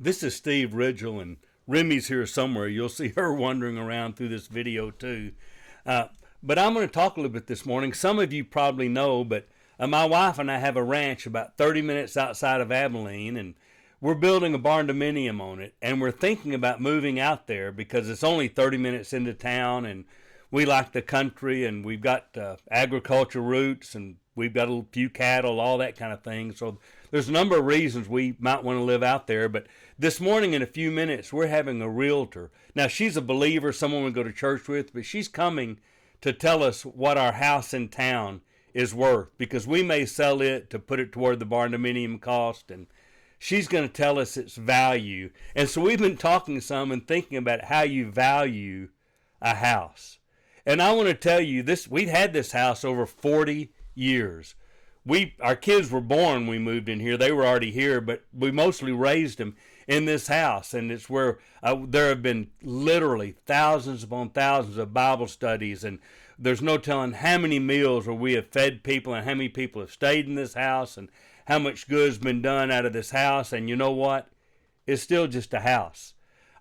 This is Steve Ridgel, and Remy's here somewhere. You'll see her wandering around through this video too. Uh, but I'm going to talk a little bit this morning. Some of you probably know, but my wife and I have a ranch about 30 minutes outside of Abilene, and we're building a barn dominium on it, and we're thinking about moving out there because it's only 30 minutes into town, and we like the country, and we've got agriculture roots, and we've got a few cattle, all that kind of thing. So there's a number of reasons we might want to live out there. But this morning, in a few minutes, we're having a realtor. Now, she's a believer, someone we go to church with, but she's coming to tell us what our house in town is worth, because we may sell it to put it toward the barn dominium cost, and she's going to tell us its value. And so we've been talking some and thinking about how you value a house. And I want to tell you this, we've had this house over 40 years. Our kids were born when we moved in here. They were already here, but we mostly raised them in this house. And it's where there have been literally thousands upon thousands of Bible studies. And there's no telling how many meals where we have fed people and how many people have stayed in this house and how much good's been done out of this house. And you know what? It's still just a house.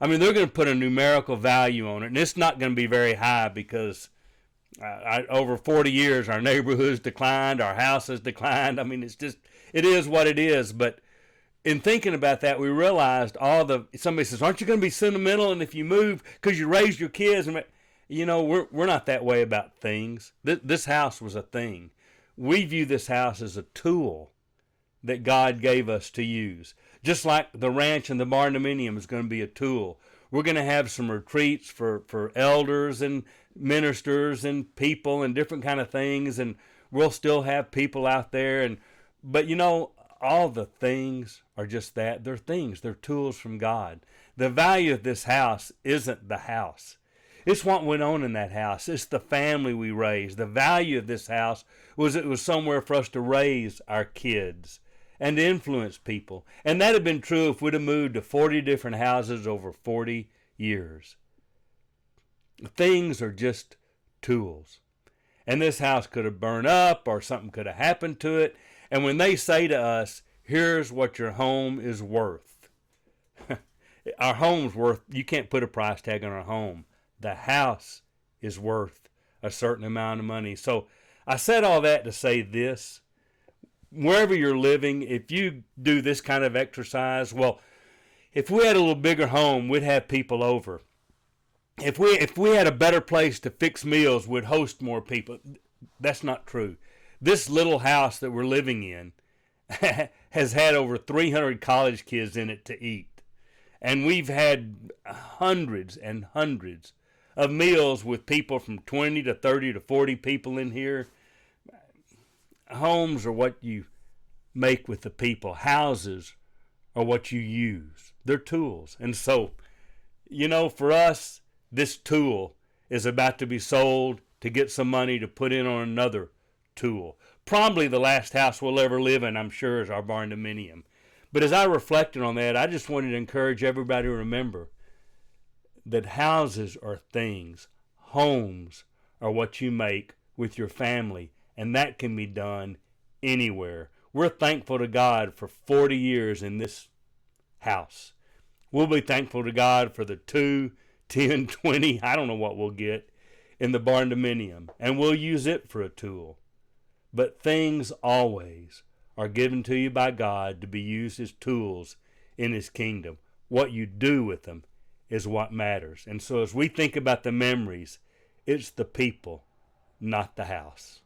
I mean, they're going to put a numerical value on it, and it's not going to be very high because over 40 years, our neighborhood's declined, our house has declined. I mean, it is what it is. But in thinking about that, we realized somebody says, aren't you going to be sentimental? And if you move because you raised your kids, and we're not that way about things. This house was a thing. We view this house as a tool that God gave us to use. Just like the ranch and the barn dominium is going to be a tool. We're going to have some retreats for elders and ministers and people and different kind of things, and we'll still have people out there. But all the things are just that. They're things. They're tools from God. The value of this house isn't the house. It's what went on in that house. It's the family we raised. The value of this house was it was somewhere for us to raise our kids and to influence people. And that had been true if we'd have moved to 40 different houses over 40 years. Things are just tools. And this house could have burned up or something could have happened to it. And when they say to us, here's what your home is worth. Our home's worth, you can't put a price tag on our home. The house is worth a certain amount of money. So I said all that to say this. Wherever you're living, if you do this kind of exercise, well, if we had a little bigger home, we'd have people over. If we had a better place to fix meals, we'd host more people. That's not true. This little house that we're living in has had over 300 college kids in it to eat. And we've had hundreds and hundreds of meals with people from 20 to 30 to 40 people in here. Homes are what you make with the people. Houses are what you use. They're tools. And so, for us, this tool is about to be sold to get some money to put in on another tool. Probably the last house we'll ever live in, I'm sure, is our barn dominium. But as I reflected on that, I just wanted to encourage everybody to remember that houses are things. Homes are what you make with your family. And that can be done anywhere. We're thankful to God for 40 years in this house. We'll be thankful to God for the 2, 10, 20, I don't know what we'll get in the barn dominium. And we'll use it for a tool. But things always are given to you by God to be used as tools in His kingdom. What you do with them is what matters. And so as we think about the memories, it's the people, not the house.